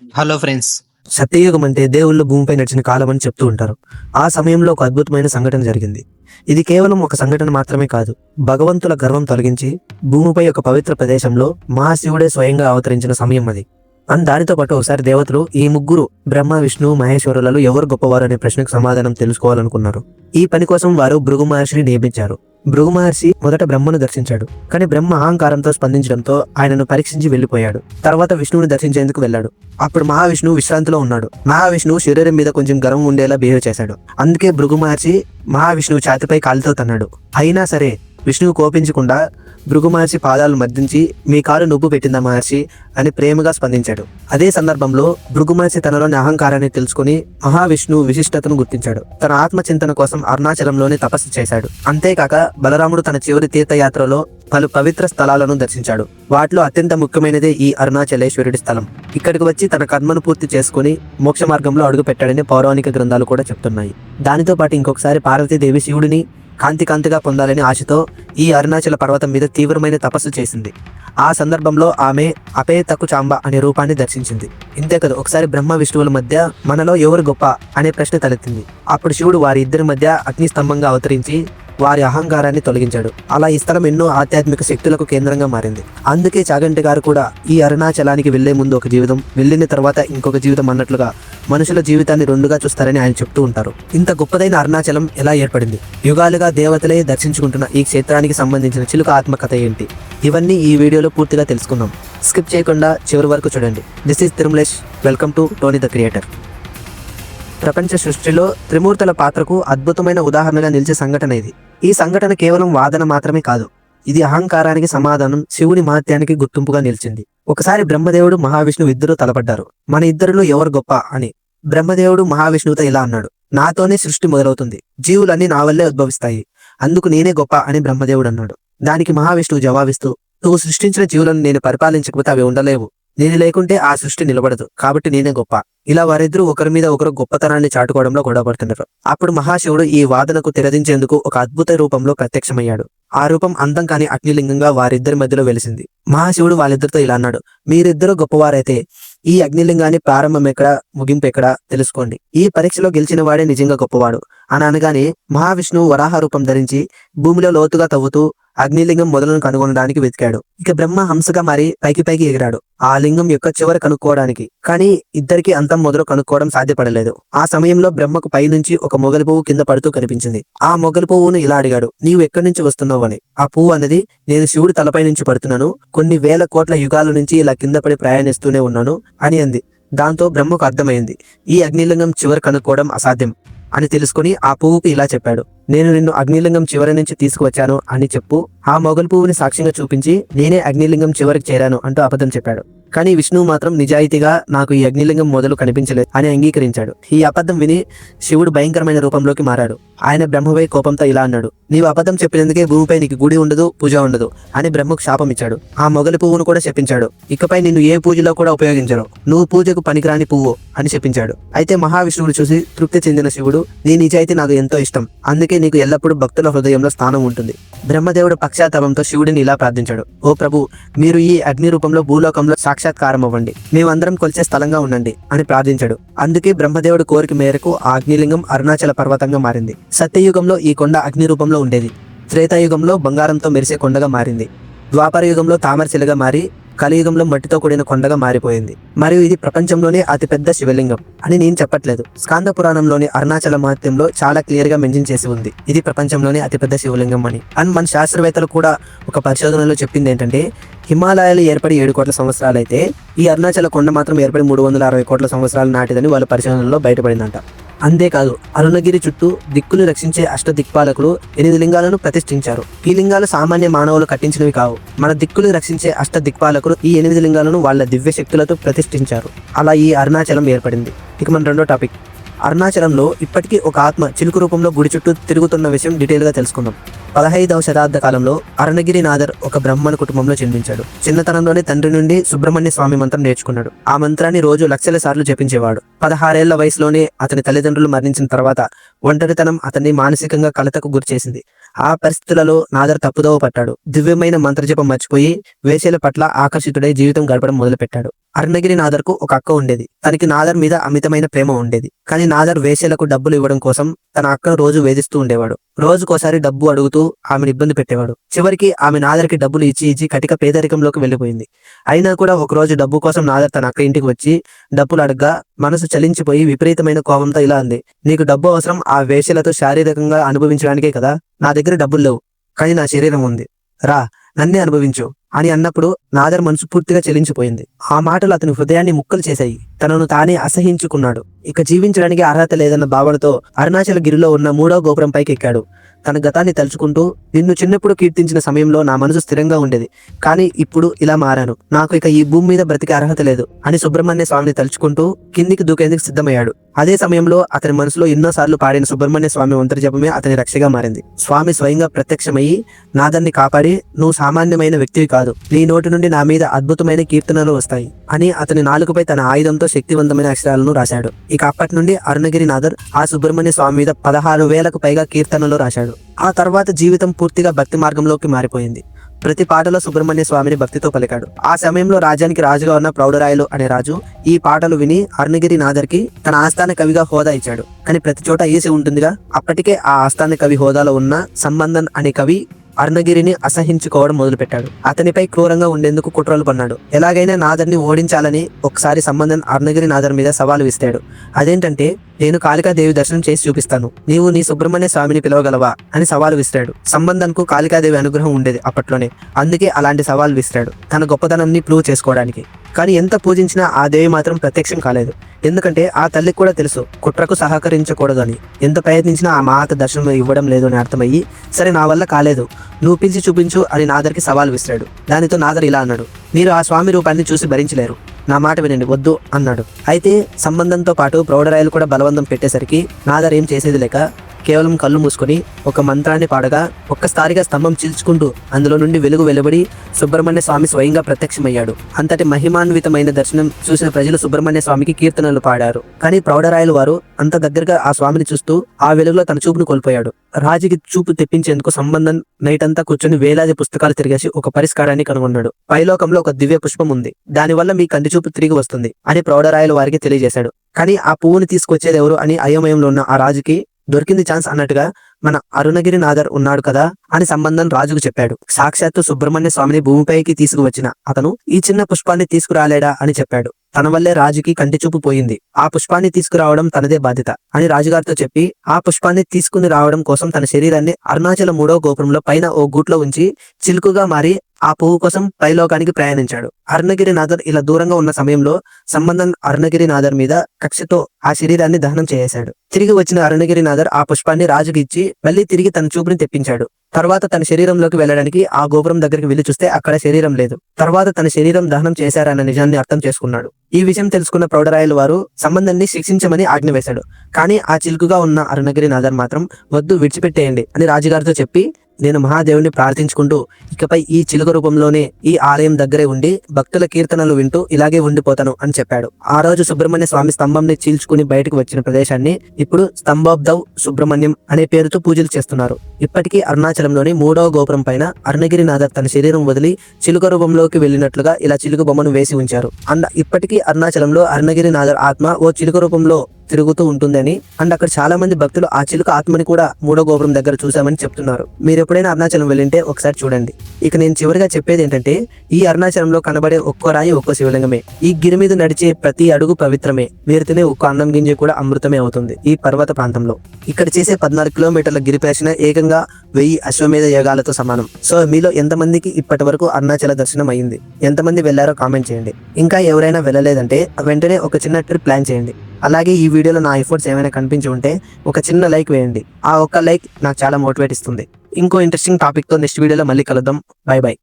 Hello friends. సత్యయుగం అంటే దేవుళ్ళు భూమిపై నడిచిన కాలం అని చెప్తూ ఉంటారు. ఆ సమయంలో ఒక అద్భుతమైన సంఘటన జరిగింది. ఇది కేవలం ఒక సంఘటన మాత్రమే కాదు, భగవంతుల గర్వం తొలగించి భూమిపై ఒక పవిత్ర ప్రదేశంలో మహాశివుడే స్వయంగా అవతరించిన సమయం అది. దానితో పాటు ఒకసారి దేవతలు ఈ ముగ్గురు బ్రహ్మ, విష్ణు, మహేశ్వరులలో ఎవరు గొప్పవారు అనే ప్రశ్నకు సమాధానం తెలుసుకోవాలనుకున్నారు. ఈ పని కోసం వారు భృగు మహర్షిని నియమించారు. భృగు మహర్షి మొదట బ్రహ్మను దర్శించాడు, కానీ బ్రహ్మ అహంకారంతో స్పందించడంతో ఆయనను పరీక్షించి వెళ్లిపోయాడు. తర్వాత విష్ణువుని దర్శించేందుకు వెళ్ళాడు. అప్పుడు మహావిష్ణువు విశ్రాంతిలో ఉన్నాడు. మహావిష్ణువు శరీరం మీద కొంచెం గర్వం ఉండేలా బిహేవ్ చేశాడు. అందుకే భృగు మహర్షి మహావిష్ణువు ఛాతిపై కాలుతో తన్నాడు. అయినా సరే విష్ణువు కోపించకుండా భృగు మహర్షి పాదాలు మర్దించి, మీ కాలు నువ్వు పెట్టిందా మహర్షి అని ప్రేమగా స్పందించాడు. అదే సందర్భంలో భృగు మహర్షి తనలోని అహంకారాన్ని తెలుసుకుని మహావిష్ణువు విశిష్టతను గుర్తించాడు. తన ఆత్మచింతన కోసం అరుణాచలంలోనే తపస్సు చేశాడు. అంతేకాక బలరాముడు తన చివరి తీర్థయాత్రలో పలు పవిత్ర స్థలాలను దర్శించాడు. వాటిలో అత్యంత ముఖ్యమైనదే ఈ అరుణాచలేశ్వరుడి స్థలం. ఇక్కడికి వచ్చి తన కర్మను పూర్తి చేసుకుని మోక్ష మార్గంలో అడుగు పెట్టాడని పౌరాణిక గ్రంథాలు కూడా చెప్తున్నాయి. దానితో పాటు ఇంకొకసారి పార్వతీదేవి శివుడిని కాంతిగా పొందాలని ఆశతో ఈ అరుణాచల పర్వతం మీద తీవ్రమైన తపస్సు చేసింది. ఆ సందర్భంలో ఆమె అపేతకు చాంబ అనే రూపాన్ని దర్శించింది. ఇంతే కదా, ఒకసారి బ్రహ్మ విష్ణువుల మధ్య మనలో ఎవరు గొప్ప అనే ప్రశ్న తలెత్తింది. అప్పుడు శివుడు వారి ఇద్దరి మధ్య అగ్నిస్తంభంగా అవతరించి వారి అహంకారాన్ని తొలగించాడు. అలా ఈ స్థలం ఎన్నో ఆధ్యాత్మిక శక్తులకు కేంద్రంగా మారింది. అందుకే చాగంటి గారు కూడా ఈ అరుణాచలానికి వెళ్లే ముందు ఒక జీవితం, వెళ్ళిన తర్వాత ఇంకొక జీవితం అన్నట్లుగా మనుషుల జీవితాన్ని రెండుగా చూస్తారని ఆయన చెప్తూ ఉంటారు. ఇంత గొప్పదైన అరుణాచలం ఎలా ఏర్పడింది, యుగాలుగా దేవతలే దర్శించుకుంటున్న ఈ క్షేత్రానికి సంబంధించిన చిలుక ఆత్మకథ ఏంటి, ఇవన్నీ ఈ వీడియోలో పూర్తిగా తెలుసుకుందాం. స్కిప్ చేయకుండా చివరి వరకు చూడండి. This is Tirumalesh. Welcome to Tony the creator. ప్రపంచ సృష్టిలో త్రిమూర్తుల పాత్రకు అద్భుతమైన ఉదాహరణగా నిలిచే సంఘటన ఇది. ఈ సంఘటన కేవలం వాదన మాత్రమే కాదు, ఇది అహంకారానికి సమాధానం, శివుని మహత్యానికి గుర్తింపుగా నిలిచింది. ఒకసారి బ్రహ్మదేవుడు, మహావిష్ణువు ఇద్దరు తలపడ్డారు. మన ఇద్దరిలో ఎవరు గొప్ప అని. బ్రహ్మదేవుడు మహావిష్ణువుతో ఇలా అన్నాడు, నాతోనే సృష్టి మొదలవుతుంది, జీవులన్నీ నా వల్లే ఉద్భవిస్తాయి, అందుకు నేనే గొప్ప అని బ్రహ్మదేవుడు అన్నాడు. దానికి మహావిష్ణువు జవాబిస్తూ, నువ్వు సృష్టించిన జీవులను నేను పరిపాలించకపోతే అవి ఉండలేవు, నేను లేకుంటే ఆ సృష్టి నిలబడదు, కాబట్టి నేనే గొప్ప. ఇలా వారిద్దరూ ఒకరి మీద ఒకరు గొప్పతనాన్ని చాటుకోవడంలో గొడవపడుతున్నారు. అప్పుడు మహాశివుడు ఈ వాదనకు తెరదించేందుకు ఒక అద్భుత రూపంలో ప్రత్యక్షమయ్యాడు. ఆ రూపం అందం కాని అగ్నిలింగంగా వారిద్దరి మధ్యలో వెలిసింది. మహాశివుడు వాళ్ళిద్దరితో ఇలా అన్నాడు, మీరిద్దరూ గొప్పవారైతే ఈ అగ్నిలింగాన్ని ప్రారంభం ఎక్కడ, ముగింపు ఎక్కడ తెలుసుకోండి. ఈ పరీక్షలో గెలిచిన వాడే నిజంగా గొప్పవాడు అని అనగానే మహావిష్ణువు వరాహ రూపం ధరించి భూమిలో లోతుగా తవ్వుతూ అగ్నిలింగం మొదలను కనుగొనడానికి వెతికాడు. ఇక బ్రహ్మ హంసగా మారి పైకి ఎగిరాడు ఆ లింగం యొక్క చివర కనుక్కోవడానికి. కానీ ఇద్దరికి అంతం మొదలు కనుక్కోవడం సాధ్యపడలేదు. ఆ సమయంలో బ్రహ్మకు పైనుంచి ఒక మొగలి పువ్వు కింద పడుతూ కనిపించింది. ఆ మొగలి పువ్వును ఇలా అడిగాడు, నీవు ఎక్కడి నుంచి వస్తున్నావు అని. ఆ పువ్వు అన్నది, నేను శివుడి తలపై నుంచి పడుతున్నాను, కొన్ని వేల కోట్ల యుగాల నుంచి ఇలా కింద పడి ప్రయాణిస్తూనే ఉన్నాను అని అంది. దాంతో బ్రహ్మకు అర్థమైంది, ఈ అగ్నిలింగం చివరి కనుక్కోవడం అసాధ్యం అని తెలుసుకుని ఆ పువ్వుకి ఇలా చెప్పాడు, నేను నిన్ను అగ్నిలింగం చివరి నుంచి తీసుకువచ్చాను అని చెప్పు. ఆ మొగలి పువ్వుని సాక్ష్యంగా చూపించి నేనే అగ్నిలింగం చివరికి చేరాను అంటూ అబద్ధం చెప్పాడు. కానీ విష్ణువు మాత్రం నిజాయితీగా నాకు ఈ అగ్నిలింగం మొదలు కనిపించలేదు అని అంగీకరించాడు. ఈ అబద్ధం విని శివుడు భయంకరమైన రూపంలోకి మారాడు. ఆయన బ్రహ్మపై కోపంతో ఇలా అన్నాడు, నీవు అబద్ధం చెప్పినందుకే భూమిపై నీకు గుడి ఉండదు, పూజ ఉండదు అని బ్రహ్మకు శాపం ఇచ్చాడు. ఆ మొగలి పువ్వును కూడా చెప్పించాడు, ఇకపై నిన్ను ఏ పూజలో కూడా ఉపయోగించరు, నువ్వు పూజకు పనికిరాని పువ్వు అని చెప్పించాడు. అయితే మహావిష్ణువుడు చూసి తృప్తి చెందిన శివుడు, నీ నిజాయితీ నాకు ఎంతో ఇష్టం, అందుకే నీకు ఎల్లప్పుడూ భక్తుల హృదయంలో స్థానం ఉంటుంది. బ్రహ్మదేవుడు పశ్చాత్తాపంతో శివుడిని ఇలా ప్రార్థించాడు, ఓ ప్రభు, మీరు ఈ అగ్ని రూపంలో భూలోకంలో సాక్షాత్కారం అవ్వండి, మేమందరం కొలిచే స్థలంగా ఉండండి అని ప్రార్థించాడు. అందుకే బ్రహ్మదేవుడు కోరిక మేరకు ఆ అగ్నిలింగం అరుణాచల పర్వతంగా మారింది. సత్యయుగంలో ఈ కొండ అగ్ని రూపంలో ఉండేది. త్రేతాయుగంలో బంగారంతో మెరిసే కొండగా మారింది. ద్వాపర యుగంలో తామరశిలగా మారి కలియుగంలో మట్టితో కూడిన కొండగా మారిపోయింది. మరియు ఇది ప్రపంచంలోనే అతిపెద్ద శివలింగం అని నేను చెప్పట్లేదు. స్కాంద పురాణంలోని అరుణాచల మహత్యంలో చాలా క్లియర్ గా మెన్షన్ చేసి ఉంది, ఇది ప్రపంచంలోనే అతిపెద్ద శివలింగం అని. అండ్ మన శాస్త్రవేత్తలు కూడా ఒక పరిశోధనలో చెప్పింది ఏంటంటే, హిమాలయాలు ఏర్పడి 7 కోట్ల సంవత్సరాలు అయితే ఈ అరుణాచల కొండ మాత్రం ఏర్పడి 360 కోట్ల సంవత్సరాలు నాటిదని వాళ్ళ పరిశోధనలో బయటపడిందంట. అంతేకాదు, అరుణగిరి చుట్టూ దిక్కులు రక్షించే దిక్పాలకులు 8 లింగాలను ప్రతిష్ఠించారు. ఈ లింగాలు సామాన్య మానవులు కట్టించినవి కావు. మన దిక్కులు రక్షించే దిక్పాలకులు ఈ 8 లింగాలను వాళ్ళ దివ్య శక్తులతో ప్రతిష్ఠించారు. అలా ఈ అరుణాచలం ఏర్పడింది. ఇక మన రెండో టాపిక్, అరుణాచలంలో ఇప్పటికీ ఒక ఆత్మ చిలుకు రూపంలో గుడి చుట్టూ తిరుగుతున్న విషయం డీటెయిల్ గా తెలుసుకుందాం. 15వ శతాబ్ద కాలంలో అరుణగిరినాథర్ ఒక బ్రాహ్మణ కుటుంబంలో జన్మించాడు. చిన్నతనంలోనే తండ్రి నుండి సుబ్రహ్మణ్య స్వామి మంత్రం నేర్చుకున్నాడు. ఆ మంత్రాన్ని రోజు లక్షల సార్లు జపించేవాడు. 16 ఏళ్ల వయసులోనే అతని తల్లిదండ్రులు మరణించిన తర్వాత ఒంటరితనం అతన్ని మానసికంగా కలతకు గురిచేసింది. ఆ పరిస్థితులలో నాదర్ తప్పుదోవ పట్టాడు. దివ్యమైన మంత్రజపం మర్చిపోయి వేశ్యల పట్ల ఆకర్షితుడై జీవితం గడపడం మొదలుపెట్టాడు. అరుణగిరి నాదర్కు ఒక అక్క ఉండేది. తనకి నాదర్ మీద అమితమైన ప్రేమ ఉండేది. కానీ నాదర్ వేశ్యలకు డబ్బులు ఇవ్వడం కోసం తన అక్కను రోజు వేధిస్తూ ఉండేవాడు. రోజుకోసారి డబ్బు అడుగుతూ ఆమెను ఇబ్బంది పెట్టేవాడు. చివరికి ఆమె నాదర్కి డబ్బులు ఇచ్చి ఇచ్చి కటిక పేదరికంలోకి వెళ్ళిపోయింది. అయినా కూడా ఒకరోజు డబ్బు కోసం నాదర్ తన అక్క ఇంటికి వచ్చి డబ్బులు అడగ్గా మనసు చలించిపోయి విపరీతమైన కోపంతో ఇలా అంది, నీకు డబ్బు అవసరం ఆ వేశ్యలతో శారీరకంగా అనుభవించడానికే కదా, నా దగ్గర డబ్బులు లేవు, కానీ నా శరీరం ఉంది, రా నన్నే అనుభవించు అని అన్నప్పుడు నాదర్ మనసు పూర్తిగా చెలించిపోయింది. ఆ మాటలు అతని హృదయాన్ని ముక్కలు చేశాయి. తనను తానే అసహించుకున్నాడు. ఇక జీవించడానికి అర్హత లేదన్న భావనతో అరుణాచల గిరిలో ఉన్న 3వ గోపురం పైకి ఎక్కాడు. తన గతాన్ని తలుచుకుంటూ, నిన్ను చిన్నప్పుడు కీర్తించిన సమయంలో నా మనసు స్థిరంగా ఉండేది, కానీ ఇప్పుడు ఇలా మారాను, నాకు ఇక ఈ భూమి మీద బ్రతికే అర్హత లేదు అని సుబ్రహ్మణ్య స్వామిని తలుచుకుంటూ కిందికి దూకేందుకు సిద్ధమయ్యాడు. అదే సమయంలో అతని మనసులో ఎన్నోసార్లు పాడిన సుబ్రహ్మణ్య స్వామి ఒంటరి జపమే అతని రక్షగా మారింది. స్వామి స్వయంగా ప్రత్యక్షమయ్యి నాదర్ని కాపాడి, నువ్వు సామాన్యమైన వ్యక్తివి కాదు, నీ నోటి నుండి నా మీద అద్భుతమైన కీర్తనలు వస్తాయి అని అతని నాలుకపై తన ఆయుధంతో శక్తివంతమైన అక్షరాలను రాశాడు. ఇక అప్పటి నుండి అరుణగిరి నాదర్ ఆ సుబ్రహ్మణ్య స్వామి మీద 16,000కు పైగా కీర్తనలు రాశాడు. ఆ తర్వాత జీవితం పూర్తిగా భక్తి మార్గంలోకి మారిపోయింది. ప్రతి పాటలో సుబ్రహ్మణ్య స్వామిని భక్తితో పలికాడు. ఆ సమయంలో రాజ్యానికి రాజుగా ఉన్న ప్రౌఢరాయలు అనే రాజు ఈ పాటలు విని అరుణగిరి నాదర్కి తన ఆస్థాన కవిగా హోదా ఇచ్చాడు. కానీ ప్రతి చోట ఏసి ఉంటుందిగా, అప్పటికే ఆ ఆస్థాన కవి హోదాలో ఉన్న సంబంధన్ అనే కవి అరుణగిరిని అసహించుకోవడం మొదలుపెట్టాడు. అతనిపై క్రూరంగా ఉండేందుకు కుట్రలు పన్నాడు. ఎలాగైనా నాదర్ని ఓడించాలని ఒకసారి సంబంధన్ అరుణగిరి నాదర్ మీద సవాలు విస్తాడు. అదేంటంటే, నేను కాళికాదేవి దర్శనం చేసి చూపిస్తాను, నీవు నీ సుబ్రహ్మణ్య స్వామిని పిలవగలవా అని సవాలు విసిరాడు. సంబంధన్ కు కాళికాదేవి అనుగ్రహం ఉండేది అప్పట్లోనే, అందుకే అలాంటి సవాల్ విసిరాడు, తన గొప్పతనాన్ని ప్రూవ్ చేసుకోవడానికి. కానీ ఎంత పూజించినా ఆ దేవి మాత్రం ప్రత్యక్షం కాలేదు. ఎందుకంటే ఆ తల్లికి కూడా తెలుసు కుట్రకు సహకరించకూడదు అని. ఎంత ప్రయత్నించినా ఆ మాత దర్శనం ఇవ్వడం లేదు అని అర్థమయ్యి, సరే నా వల్ల కాలేదు, నువ్వు పిలిచి చూపించు అని నాదర్కి సవాల్ విసిరాడు. దానితో నాదర్ ఇలా అన్నాడు, మీరు ఆ స్వామి రూపాన్ని చూసి భరించలేరు, నా మాట వినండి, వద్దు అన్నాడు. అయితే సంబంధంతో పాటు ప్రౌఢరాయలు కూడా బలవంతం పెట్టేసరికి నాదర్ ఏం చేసేది లేక కేవలం కళ్ళు మూసుకొని ఒక మంత్రాన్ని పాడగా ఒక్కసారిగా స్తంభం చీల్చుకుంటూ అందులో నుండి వెలుగు వెలువడి సుబ్రహ్మణ్య స్వామి స్వయంగా ప్రత్యక్షమయ్యాడు. అంతటి మహిమాన్వితమైన దర్శనం చూసిన ప్రజలు సుబ్రహ్మణ్య స్వామికి కీర్తనలు పాడారు. కానీ ప్రౌఢరాయలు వారు అంత దగ్గరగా ఆ స్వామిని చూస్తూ ఆ వెలుగులో తన చూపును కోల్పోయాడు. రాజుకి చూపు తెప్పించేందుకు సంబంధం నైట్ అంతా కూర్చొని వేలాది పుస్తకాలు తిరిగేసి ఒక పరిష్కారాన్ని కనుగొన్నాడు. పైలోకంలో ఒక దివ్య పుష్పం ఉంది, దానివల్ల మీ కంటి చూపు తిరిగి వస్తుంది అని ప్రౌఢరాయలు వారికి తెలియజేశాడు. కానీ ఆ పువ్వుని తీసుకొచ్చేది ఎవరు అని అయోమయంలో ఉన్న ఆ రాజుకి దొరికింది ఛాన్స్ అన్నట్టుగా, మన అరుణగిరి నాదర్ ఉన్నాడు కదా అని సంబంధం రాజుకు చెప్పాడు. సాక్షాత్తు సుబ్రహ్మణ్య స్వామిని భూమిపైకి తీసుకువచ్చిన అతను ఈ చిన్న పుష్పాన్ని తీసుకురాలేడా అని చెప్పాడు. తన వల్లే రాజుకి కంటి చూపు పోయింది, ఆ పుష్పాన్ని తీసుకురావడం తనదే బాధ్యత అని రాజుగారితో చెప్పి ఆ పుష్పాన్ని తీసుకుని రావడం కోసం తన శరీరాన్ని అరుణాచల 3వ గోపురంలో పైన ఓ గూట్లో ఉంచి చిలుకుగా మారి ఆ పువ్వు కోసం పైలోకానికి ప్రయాణించాడు. అరుణగిరి నాదర్ ఇలా దూరంగా ఉన్న సమయంలో సంబంధం అరుణగిరి నాదర్ మీద కక్షతో ఆ శరీరాన్ని దహనం చేసేశాడు. తిరిగి వచ్చిన అరుణగిరి నాదర్ ఆ పుష్పాన్ని రాజుకి ఇచ్చి మళ్ళీ తిరిగి తన చూపుని తెప్పించాడు. తర్వాత తన శరీరంలోకి వెళ్ళడానికి ఆ గోపురం దగ్గరికి వెళ్లి చూస్తే అక్కడ శరీరం లేదు. తర్వాత తన శరీరం దహనం చేశారన్న నిజాన్ని అర్థం చేసుకున్నాడు. ఈ విషయం తెలుసుకున్న ప్రౌఢరాయలు వారు సంబంధాన్ని శిక్షించమని ఆజ్ఞ వేశాడు. కానీ ఆ చిలుకుగా ఉన్న అరుణగిరి నాదర్ మాత్రం వద్దు, విడిచిపెట్టేయండి అని రాజుగారితో చెప్పి, నేను మహాదేవుని ప్రార్థించుకుంటూ ఇకపై ఈ చిలుక రూపంలోనే ఈ ఆలయం దగ్గరే ఉండి భక్తుల కీర్తనలు వింటూ ఇలాగే ఉండిపోతాను అని చెప్పాడు. ఆ రోజు సుబ్రహ్మణ్య స్వామి స్తంభంని చీల్చుకుని బయటకు వచ్చిన ప్రదేశాన్ని ఇప్పుడు స్తంభోబ్దవ్ సుబ్రహ్మణ్యం అనే పేరుతో పూజలు చేస్తున్నారు. ఇప్పటికీ అరుణాచలంలోని 3వ గోపురం పైన అరుణగిరి నాదర్ తన శరీరం వదిలి చిలుక రూపంలోకి వెళ్ళినట్లుగా ఇలా చిలుక బొమ్మను వేసి ఉంచారు. అండ్ ఇప్పటికీ అరుణాచలంలో అరుణగిరి నాదర్ ఆత్మ ఓ చిలుక రూపంలో తిరుగుతూ ఉంటుందని అండ్ అక్కడ చాలా మంది భక్తులు ఆ చిలుక ఆత్మని కూడా 3వ గోపురం దగ్గర చూసామని చెప్తున్నారు. మీరు ఎప్పుడైనా అరుణాచలం వెళ్ళింటే ఒకసారి చూడండి. ఇక నేను చివరిగా చెప్పేది ఏంటంటే, ఈ అరుణాచలంలో కనబడే ఒక్కో రాయి ఒక్కో శివలింగమే. ఈ గిరి మీద నడిచే ప్రతి అడుగు పవిత్రమే. మీరు తినే ఒక్క అన్నం గింజ కూడా అమృతమే అవుతుంది ఈ పర్వత ప్రాంతంలో. ఇక్కడ చేసే 14 కిలోమీటర్ల గిరి ప్రదక్షిణ ఏకంగా 1000 అశ్వమేధ యోగాలతో సమానం. సో మీలో ఎంతమందికి ఇప్పటి వరకు అరుణాచల దర్శనం అయ్యింది? ఎంతమంది వెళ్లారో కామెంట్ చేయండి. ఇంకా ఎవరైనా వెళ్ళలేదంటే వెంటనే ఒక చిన్న ట్రిప్ ప్లాన్ చేయండి. అలాగే ఈ వీడియోలో నా ఎఫర్ట్స్ ఏమైనా కనిపించి ఉంటే ఒక చిన్న లైక్ వేయండి. ఆ ఒక్క లైక్ నాకు చాలా మోటివేట్ ఇస్తుంది. ఇంకో ఇంట్రెస్టింగ్ టాపిక్ తో నెక్స్ట్ వీడియోలో మళ్ళీ కలుద్దాం. By by.